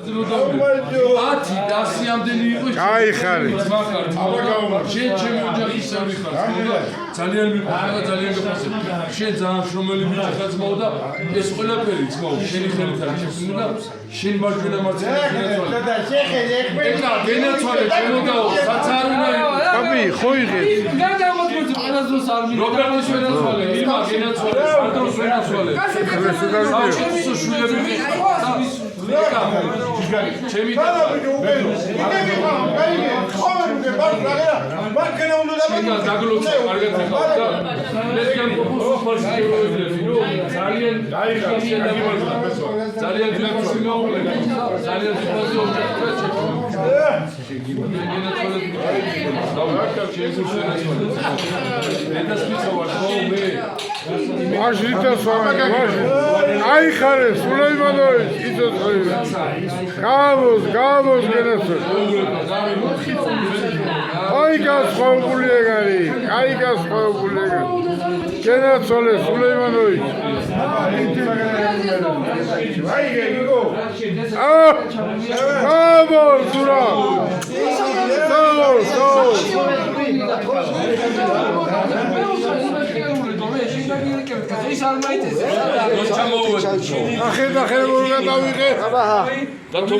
ათი და 100-ამდენი იყო. გაიხარე. შენ ჩემი ოჯახის წევრი ხარ. ძალიან მიყვარდა და ძალიან გაფასებ. შენ ძალიან შრომელი ბიჭი ხარ ძმაო და ეს ყველაფერი ძმაო შენი ხელით არის შექმნილი და შენ მარჯვენა მარცხენა გენაცვალე. ეხლა გენაცვალე შემოდაო საცარუნაი. ბაბი, ხო იღებ. რობერტის ვენაცვალე, იმა გენაცვალე, სანდროს ვენაცვალე. საჩემისო შვილები ჩემი დაგლოცე კარგად ეხავ და ლესგან პროპოზს მარშრუტი ძალიან ძალიან ძვირფასი მოუყლე ძალიან ძვირფასი ოჯახი აიხარე სულეიმანოვის იცოცხლები გამოს გენაცვალე აი გასხოვებული ეგარი გენაცვალე სულეიმანოვის გამოს ზურა ახლა ხერხი გადავიღე და თუ